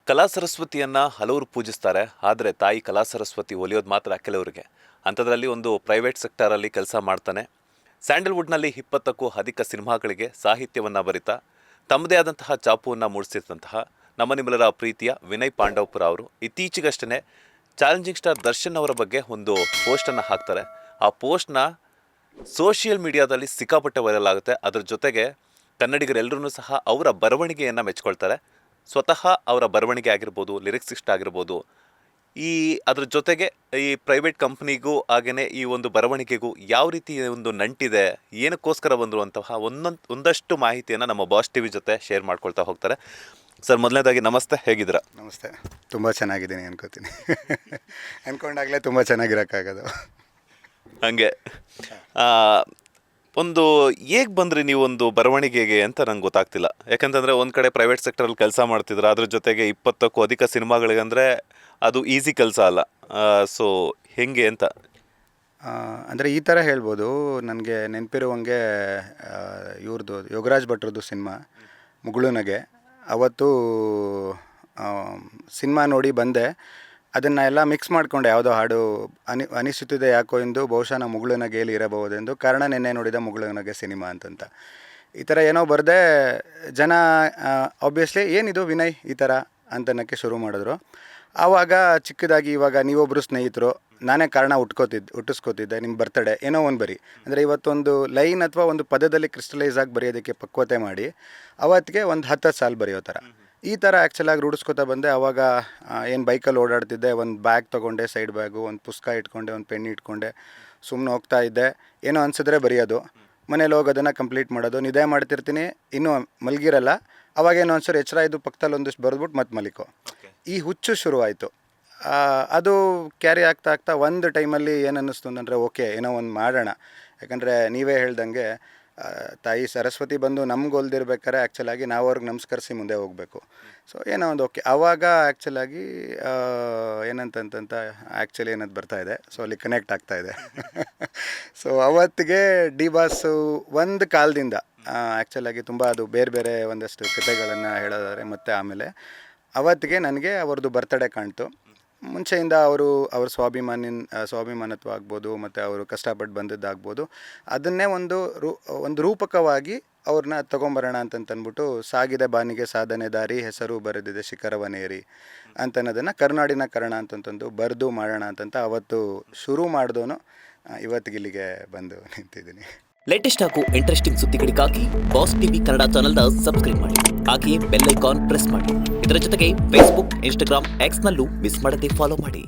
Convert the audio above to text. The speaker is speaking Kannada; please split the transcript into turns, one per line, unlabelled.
ಕಲಾ ಸರಸ್ವತಿಯನ್ನು ಹಲವರು ಪೂಜಿಸ್ತಾರೆ. ಆದರೆ ತಾಯಿ ಕಲಾ ಸರಸ್ವತಿ ಒಲಿಯೋದು ಮಾತ್ರ ಕೆಲವರಿಗೆ. ಅಂಥದ್ರಲ್ಲಿ ಒಂದು ಪ್ರೈವೇಟ್ ಸೆಕ್ಟರಲ್ಲಿ ಕೆಲಸ ಮಾಡ್ತಾನೆ. ಸ್ಯಾಂಡಲ್ವುಡ್ನಲ್ಲಿ 20ಕ್ಕೂ ಅಧಿಕ ಸಿನಿಮಾಗಳಿಗೆ ಸಾಹಿತ್ಯವನ್ನು ಬರಿತಾ ತಮ್ಮದೇ ಆದಂತಹ ಚಾಪುವನ್ನು ಮೂಡಿಸಿದಂತಹ ನಮ್ಮ ನಿಮ್ಮೆಲ್ಲರ ಪ್ರೀತಿಯ ವಿನಯ್ ಪಾಂಡವಪುರ ಅವರು ಇತ್ತೀಚೆಗಷ್ಟೇ ಚಾಲೆಂಜಿಂಗ್ ಸ್ಟಾರ್ ದರ್ಶನ್ ಅವರ ಬಗ್ಗೆ ಒಂದು ಪೋಸ್ಟನ್ನು ಹಾಕ್ತಾರೆ. ಆ ಪೋಸ್ಟ್ನ ಸೋಷಿಯಲ್ ಮೀಡಿಯಾದಲ್ಲಿ ಸಿಕ್ಕಾಪಟ್ಟೆ ವೈರಲ್ ಆಗುತ್ತೆ. ಅದರ ಜೊತೆಗೆ ಕನ್ನಡಿಗರೆಲ್ಲರೂ ಸಹ ಅವರ ಬರವಣಿಗೆಯನ್ನು ಮೆಚ್ಕೊಳ್ತಾರೆ. ಸ್ವತಃ ಅವರ ಬರವಣಿಗೆ ಆಗಿರ್ಬೋದು, ಲಿರಿಕ್ಸ್ ಇಷ್ಟ ಆಗಿರ್ಬೋದು, ಅದ್ರ ಜೊತೆಗೆ ಈ ಪ್ರೈವೇಟ್ ಕಂಪ್ನಿಗೂ ಹಾಗೆಯೇ ಈ ಒಂದು ಬರವಣಿಗೆಗೂ ಯಾವ ರೀತಿ ಒಂದು ನಂಟಿದೆ, ಏನಕ್ಕೋಸ್ಕರ ಬಂದರು ಅಂತಹ ಒಂದಷ್ಟು ಮಾಹಿತಿಯನ್ನು ನಮ್ಮ ಬಾಸ್ ಟಿವಿ ಜೊತೆ ಶೇರ್ ಮಾಡ್ಕೊಳ್ತಾ ಹೋಗ್ತಾರೆ. ಸರ್, ಮೊದಲನೇದಾಗಿ ನಮಸ್ತೆ, ಹೇಗಿದ್ದೀರಾ?
ನಮಸ್ತೆ, ತುಂಬ ಚೆನ್ನಾಗಿದ್ದೀನಿ ಅನ್ಕೋತೀನಿ. ಅಂದ್ಕೊಂಡಾಗಲೇ ತುಂಬ ಚೆನ್ನಾಗಿರೋಕ್ಕಾಗೋದು.
ಹಾಗೆ ಒಂದು ಹೇಗೆ ಬಂದ್ರಿ ನೀವು ಒಂದು ಬರವಣಿಗೆಗೆ ಅಂತ ನಂಗೆ ಗೊತ್ತಾಗ್ತಿಲ್ಲ. ಯಾಕಂತಂದರೆ ಒಂದು ಕಡೆ ಪ್ರೈವೇಟ್ ಸೆಕ್ಟರಲ್ಲಿ ಕೆಲಸ ಮಾಡ್ತಿದ್ರು, ಅದ್ರ ಜೊತೆಗೆ 20ಕ್ಕೂ ಅಧಿಕ ಸಿನಿಮಾಗಳಿಗಂದರೆ ಅದು ಈಸಿ ಕೆಲಸ ಅಲ್ಲ. ಸೊ ಹೆಂಗೆ ಅಂತ
ಅಂದರೆ ಈ ಥರ ಹೇಳ್ಬೋದು. ನನಗೆ ನೆನಪಿರುವಂಗೆ ಇವ್ರದ್ದು ಯೋಗರಾಜ್ ಭಟ್ರದ್ದು ಸಿನಿಮಾ ಮುಗುಳುನಗೆ, ಅವತ್ತು ಸಿನಿಮಾ ನೋಡಿ ಬಂದೆ. ಅದನ್ನು ಎಲ್ಲ ಮಿಕ್ಸ್ ಮಾಡಿಕೊಂಡೆ. ಯಾವುದೋ ಹಾಡು ಅನಿಸುತ್ತಿದೆ ಯಾಕೋ ಎಂದು, ಬಹುಶಃ ನಾವು ಮುಗುಳುನಗೆಯಲ್ಲಿ ಇರಬಹುದೆಂದು, ಕಾರಣ ನಿನ್ನೆ ನೋಡಿದ ಮುಗುಳುನಗೆ ಸಿನಿಮಾ ಅಂತಂತ ಈ ಥರ ಏನೋ ಬರದೆ ಜನ ಆಬ್ವಿಯಸ್ಲಿ ಏನಿದು ವಿನಯ್ ಈ ಥರ ಅಂತನಕ್ಕೆ ಶುರು ಮಾಡಿದ್ರು. ಆವಾಗ ಚಿಕ್ಕದಾಗಿ, ಇವಾಗ ನೀವೊಬ್ಬರು ಸ್ನೇಹಿತರು, ನಾನೇ ಕಾರಣ ಹುಟ್ಟಿಸ್ಕೋತಿದ್ದೆ, ನಿಮ್ಮ ಬರ್ತಡೇ ಏನೋ ಒಂದು ಬರಿ ಅಂದರೆ ಇವತ್ತೊಂದು ಲೈನ್ ಅಥವಾ ಒಂದು ಪದದಲ್ಲಿ ಕ್ರಿಸ್ಟಲೈಸ್ ಆಗಿ ಬರೆಯೋದಕ್ಕೆ ಪಕ್ವತೆ ಮಾಡಿ ಅವತ್ತಿಗೆ ಒಂದು 10 ಸಾಲು ಬರೆಯೋ ಥರ ಈ ಥರ ಆ್ಯಕ್ಚುಲಾಗಿ ರೂಢಿಸ್ಕೊತಾ ಬಂದೆ. ಆವಾಗ ಏನು ಬೈಕಲ್ಲಿ ಓಡಾಡ್ತಿದ್ದೆ, ಒಂದು ಬ್ಯಾಗ್ ತೊಗೊಂಡೆ, ಸೈಡ್ ಬ್ಯಾಗು, ಒಂದು ಪುಸ್ತಕ ಇಟ್ಕೊಂಡೆ, ಒಂದು ಪೆನ್ ಇಟ್ಕೊಂಡೆ, ಸುಮ್ಮನೆ ಹೋಗ್ತಾ ಇದ್ದೆ. ಏನೋ ಅನಿಸಿದ್ರೆ ಬರೆಯೋದು, ಮನೇಲಿ ಹೋಗಿ ಅದನ್ನು ಕಂಪ್ಲೀಟ್ ಮಾಡೋದು. ನಿದ್ದೆ ಮಾಡ್ತಿರ್ತೀನಿ, ಇನ್ನೂ ಮಲಗಿರಲ್ಲ. ಅವಾಗೇನು ಅನ್ಸೋರು ಎಚ್ಚರ ಇದ್ದು ಪಕ್ಕದಲ್ಲಿ ಒಂದಿಷ್ಟು ಬರೆದ್ಬಿಟ್ಟು ಮತ್ತೆ ಮಲಿಕೋ. ಈ ಹುಚ್ಚು ಶುರುವಾಯಿತು. ಅದು ಕ್ಯಾರಿ ಆಗ್ತಾ ಒಂದು ಟೈಮಲ್ಲಿ ಏನು ಅನ್ನಿಸ್ತು ಅಂದರೆ, ಓಕೆ ಏನೋ ಒಂದು ಮಾಡೋಣ. ಯಾಕಂದರೆ ನೀವೇ ಹೇಳ್ದಂಗೆ ತಾಯಿ ಸರಸ್ವತಿ ಬಂದು ನಮ್ಗೆ ಒಲ್ದಿರ್ಬೇಕಾರೆ ಆ್ಯಕ್ಚುಲಾಗಿ ನಾವು ಅವ್ರಿಗೆ ನಮಸ್ಕರಿಸಿ ಮುಂದೆ ಹೋಗಬೇಕು. ಸೊ ಏನೋ ಒಂದು ಓಕೆ. ಆವಾಗ ಆ್ಯಕ್ಚುಲಾಗಿ ಏನಂತಂತ ಆ್ಯಕ್ಚುಲಿ ಏನದು ಬರ್ತಾಯಿದೆ, ಸೊ ಅಲ್ಲಿ ಕನೆಕ್ಟ್ ಆಗ್ತಾಯಿದೆ. ಸೊ ಅವತ್ತಿಗೆ ಡಿ ಬಾಸು ಒಂದು ಕಾಲದಿಂದ ಆ್ಯಕ್ಚುಲಾಗಿ ತುಂಬ ಅದು ಬೇರೆ ಬೇರೆ ಒಂದಷ್ಟು ಕಥೆಗಳನ್ನು ಹೇಳೋದಾದ್ರೆ, ಮತ್ತು ಆಮೇಲೆ ಅವತ್ತಿಗೆ ನನಗೆ ಅವ್ರದ್ದು ಬರ್ತಡೇ ಕಾಣ್ತು. ಮುಂಚೆಯಿಂದ ಅವ್ರ ಸ್ವಾಭಿಮಾನತ್ವ ಆಗ್ಬೋದು, ಮತ್ತು ಅವರು ಕಷ್ಟಪಟ್ಟು ಬಂದದ್ದಾಗ್ಬೋದು, ಅದನ್ನೇ ಒಂದು ರೂಪಕವಾಗಿ ಅವ್ರನ್ನ ತೊಗೊಂಬರೋಣ ಅಂತಂದ್ಬಿಟ್ಟು, ಸಾಗಿದೆ ಬಾನಿಗೆ ಸಾಧನೆ ದಾರಿ, ಹೆಸರು ಬರೆದಿದೆ ಶಿಖರವನೇರಿ ಅಂತನ್ನೋದನ್ನು ಕರುನಾಡಿನ ಕರ್ಣ ಅಂತಂತಂದು ಬರೆದು ಮಾಡೋಣ ಅಂತಂತ ಅವತ್ತು ಶುರು ಮಾಡಿದವನು ಇವತ್ತಿಗೆ ಇಲ್ಲಿಗೆ ಬಂದು ನಿಂತಿದ್ದೀನಿ.
ಲೇಟೆಸ್ಟ್ ಹಾಗೂ ಇಂಟ್ರೆಸ್ಟಿಂಗ್ ಸುದ್ದಿಗಳಿಗಾಗಿ ಬಾಸ್ ಟಿವಿ ಕನ್ನಡ ಚಾನೆಲ್ನ ಸಬ್ಸ್ಕ್ರೈಬ್ ಮಾಡಿ. ಹಾಗೆಯೇ ಬೆಲ್ ಐಕಾನ್ ಪ್ರೆಸ್ ಮಾಡಿ. ಇದರ ಜೊತೆಗೆ ಫೇಸ್ಬುಕ್, ಇನ್ಸ್ಟಾಗ್ರಾಮ್, ಎಕ್ಸ್ನಲ್ಲೂ ಮಿಸ್ ಮಾಡದೆ ಫಾಲೋ ಮಾಡಿ.